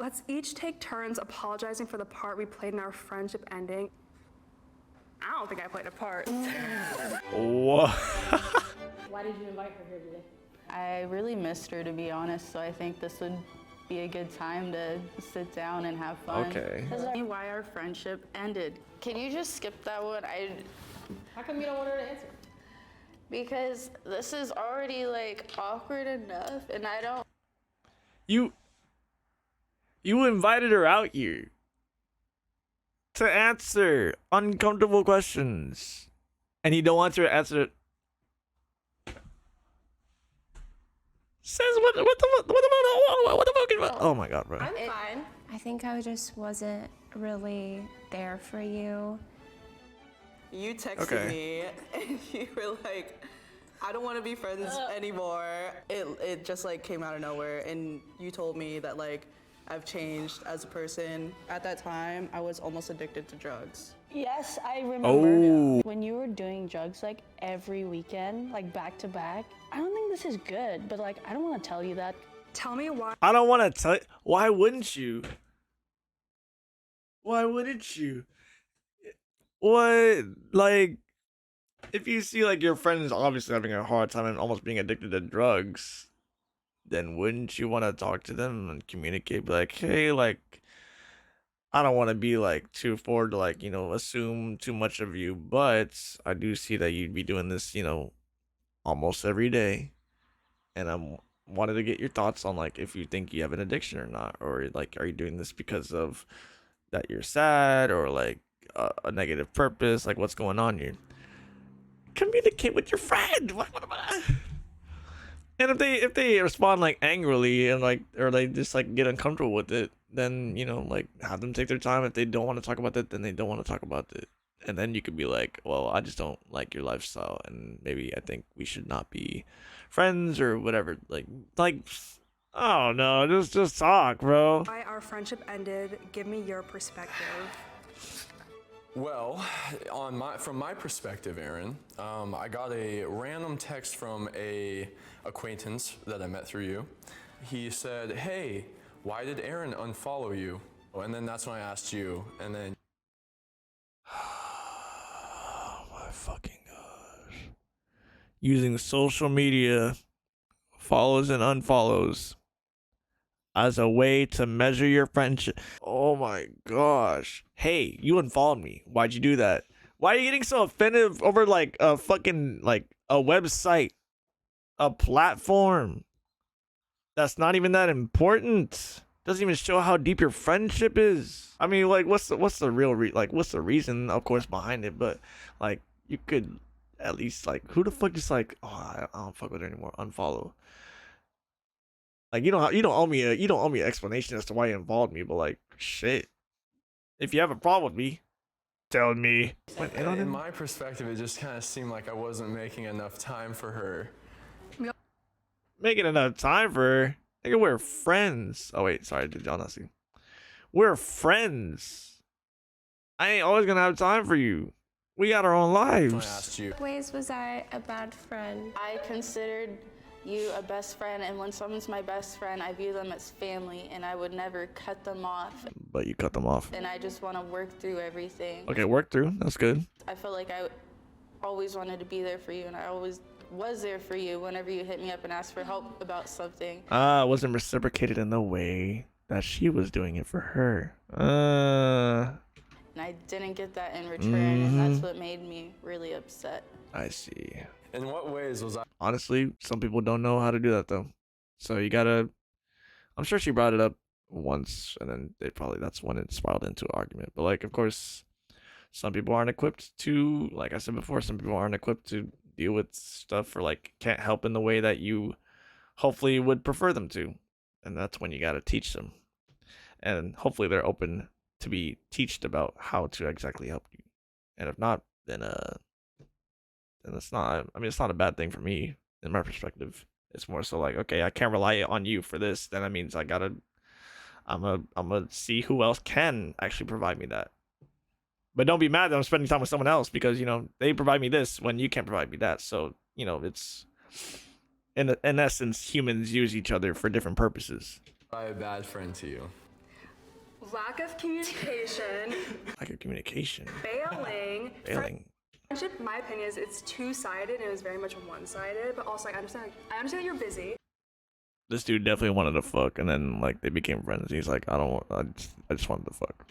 Let's each take turns apologizing for the part we played in our friendship ending. I don't think I played a part. What? Why did you invite her here today? I really missed her, to be honest, so I think this would be a good time to sit down and have fun. Okay. Why our friendship ended. Can you just skip that one? How come you don't want her to answer? Because this is already like awkward enough, and I don't. You invited her out here to answer uncomfortable questions, and you don't want her to answer. Says what the fuck? Oh my god, bro. I'm fine. I think I just wasn't really there for you. You texted me and you were like, I don't want to be friends anymore. It just like came out of nowhere, and you told me that like I've changed as a person. At that time, I was almost addicted to drugs. Yes, I remember. Oh. When you were doing drugs like every weekend, like back to back. I don't think this is good, but like I don't want to tell you that. Tell me why. I don't want to tell. Why wouldn't you? Why wouldn't you? What, like, if you see like your friend is obviously having a hard time and almost being addicted to drugs, then wouldn't you want to talk to them and communicate? Be like, hey, like, I don't want to be like too forward to like, assume too much of you, but I do see that you'd be doing this, almost every day, and I wanted to get your thoughts on like if you think you have an addiction or not, or like are you doing this because of that you're sad, or like a negative purpose, like what's going on here? Communicate with your friend. And if they respond like angrily and like, or they just like get uncomfortable with it, then like have them take their time. If they don't want to talk about it, then they don't want to talk about it. And then you could be like, well, I just don't like your lifestyle, and maybe I think we should not be friends or whatever. Like, oh no, just talk, bro. Why our friendship ended. Give me your perspective. Well, from my perspective, Aaron, I got a random text from a acquaintance that I met through you. He said, "Hey, why did Aaron unfollow you?" And then that's when I asked you, and then. Oh my fucking gosh. Using social media follows and unfollows as a way to measure your friendship. Oh my gosh. Hey, you unfollowed me. Why'd you do that? Why are you getting so offended over like a fucking like a website, a platform that's not even that important? Doesn't even show how deep your friendship is. I mean, like, what's the real what's the reason, of course, behind it? But like, you could at least like, who the fuck just like, oh, I don't fuck with her anymore, unfollow. Like, you don't owe me an explanation as to why you involved me, but like, shit, if you have a problem with me, tell me. In my perspective, it just kind of seemed like I wasn't making enough time for her. Making enough time for her? Nigga, we're friends. Oh wait, sorry, did y'all not see? We're friends. I ain't always gonna have time for you. We got our own lives. I asked you. Ways was I a bad friend? I considered you a best friend, and when someone's my best friend, I view them as family, and I would never cut them off. But you cut them off. And I just want to work through everything. Okay, work through. That's good. I felt like I always wanted to be there for you, and I always was there for you whenever you hit me up and asked for help about something. It wasn't reciprocated in the way that she was doing it for her. And I didn't get that in return, and that's what made me really upset. I see. In what ways was I? Honestly, some people don't know how to do that though. So you gotta. I'm sure she brought it up once, and then that's when it spiraled into an argument. But like, of course, some people aren't equipped to, like I said before, some people aren't equipped to deal with stuff, or like can't help in the way that you hopefully would prefer them to, and that's when you gotta teach them, and hopefully they're open to be teached about how to exactly help you. And if not, then it's not. I mean, it's not a bad thing for me in my perspective. It's more so like, okay, I can't rely on you for this. Then that means I'm gonna see who else can actually provide me that. But don't be mad that I'm spending time with someone else because they provide me this when you can't provide me that. So it's in essence, humans use each other for different purposes. I a bad friend to you? lack of communication, Lack of communication. failing. Failing. Friendship, my opinion, is it's two-sided and it was very much one-sided. But also, I understand that you're busy. This dude definitely wanted to fuck, and then like they became friends. He's like, I don't want. I just wanted to fuck.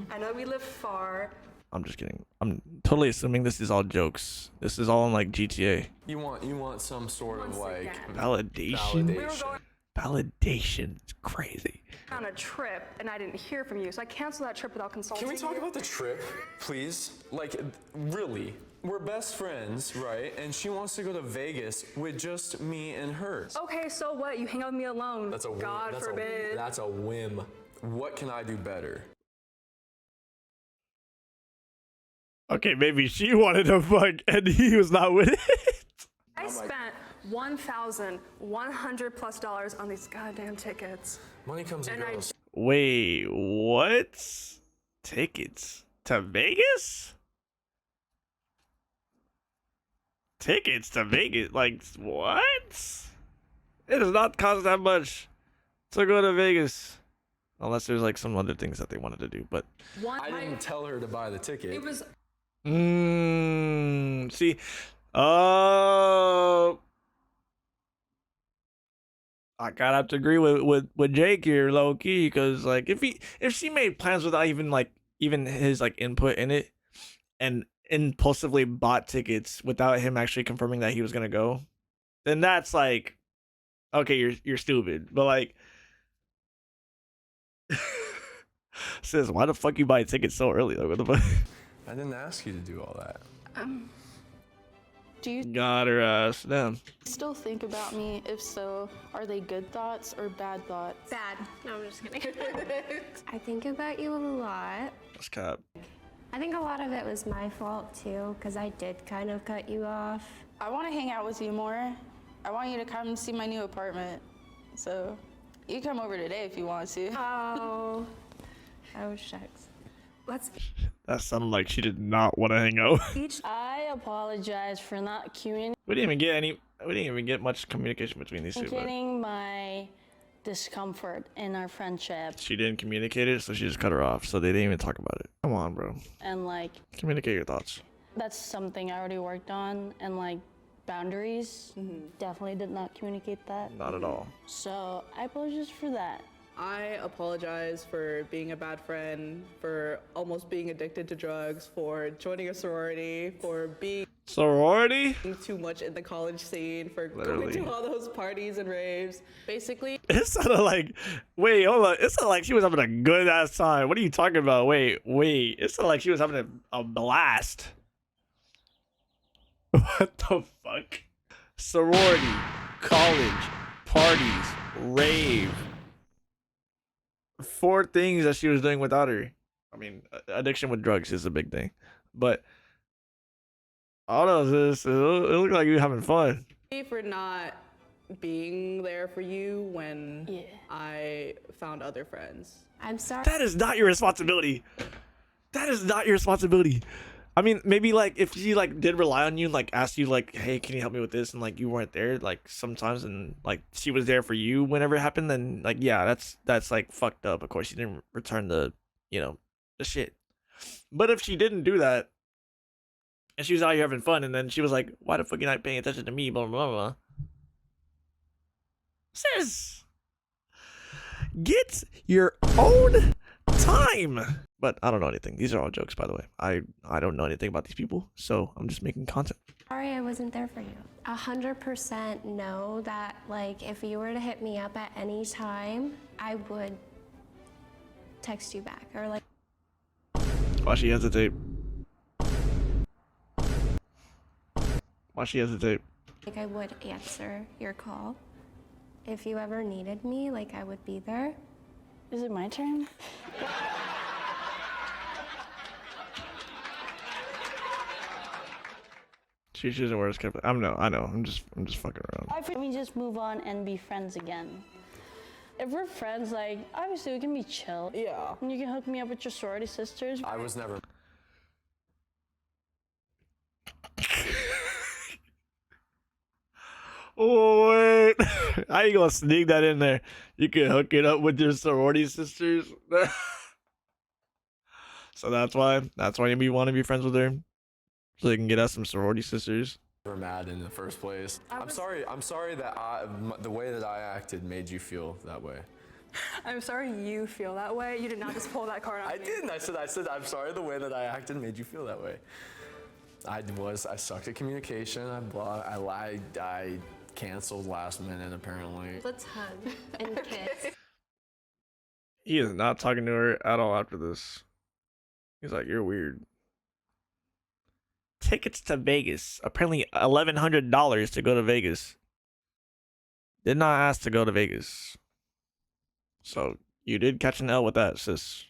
I know we live far. I'm just kidding. I'm totally assuming this is all jokes. This is all in like GTA. You want some sort of Once like again. Validation. We were going Validation. It's crazy. on a trip and I didn't hear from you, so I canceled that trip without consulting Can we talk you. about the trip, please? Like, really? We're best friends, right? And she wants to go to Vegas with just me and her. Okay, so what? You hang out with me alone. That's a whim. God forbid. That's a whim. What can I do better? Okay, maybe she wanted to fuck, and he was not with it. I spent $1,100+ on these goddamn tickets. Money comes and And I goes. Wait, what? Tickets to Vegas? Tickets to Vegas? Like, what? It does not cost that much to go to Vegas. Unless there's like some other things that they wanted to do, but... I didn't tell her to buy the ticket. It was See, I gotta have to agree with Jake here, low key, because like if she made plans without even his like input in it, and impulsively bought tickets without him actually confirming that he was gonna go, then that's like, okay, you're stupid. But like, sis, why the fuck you buy tickets so early? Like, what the fuck? I didn't ask you to do all that. Do you Got her ass down. still think about me? If so, are they good thoughts or bad thoughts? Bad. No, I'm just kidding. I think about you a lot. That's cap. I think a lot of it was my fault too, because I did kind of cut you off. I want to hang out with you more. I want you to come see my new apartment. So, you can come over today if you want to. Oh. Oh, shucks. let's That sounded like she did not want to hang out. each I apologize for not We didn't even get much communication between these two. But communicating my discomfort in our friendship she didn't communicate it, so she just cut her off. So they didn't even talk about it. Come on, bro. and like Communicate your thoughts. that's something I already worked on, and like boundaries. Definitely did not communicate that. Not at all. So I apologize for that. I apologize for being a bad friend, for almost being addicted to drugs, for joining a sorority, for being Sorority? too much in the college scene, for Literally. going to all those parties and raves. Basically, It sounded like, wait, hold on. It sounded like she was having a good ass time. What are you talking about? Wait. It sounded like she was having a blast. What the fuck? Sorority, college, parties, rave. 4 things that she was doing without her. I mean, addiction with drugs is a big thing. But, I don't know, sis. It looked like you were having fun. for not being there for you when Yeah. I found other friends. I'm sorry. That is not your responsibility. That is not your responsibility. I mean, maybe like if she like did rely on you, like asked you like, hey, can you help me with this? And like you weren't there like sometimes, and like she was there for you whenever it happened, then like yeah, that's like fucked up. Of course, she didn't return the the shit. But if she didn't do that, and she was out here having fun, and then she was like, why the fuck you not paying attention to me? Blah blah blah. Sis, get your own time. But I don't know anything. These are all jokes, by the way. I don't know anything about these people, so I'm just making content. Sorry I wasn't there for you. 100% know that, like, if you were to hit me up at any time, I would text you back or like. Why she hesitate? Why she hesitate? Like I would answer your call. If you ever needed me, like I would be there. Is it my turn? She doesn't wear a skirt. I know. I'm just fucking around. I think we just move on and be friends again. If we're friends, like obviously we can be chill. Yeah. And you can hook me up with your sorority sisters. I was never. Oh wait, how you gonna sneak that in there? You can hook it up with your sorority sisters. So that's why you want to be friends with her, so you can get us some sorority sisters. We're mad in the first place. I'm sorry that the way that I acted made you feel that way. I'm sorry you feel that way. You did not just pull that card on I me. didn't. I said I'm sorry the way that I acted made you feel that way. I sucked at communication. I lied. I canceled last minute apparently. Let's hug and kiss. He is not talking to her at all after this. He's like, you're weird. Tickets to Vegas. Apparently $1,100 to go to Vegas. Did not ask to go to Vegas. So you did catch an L with that, sis.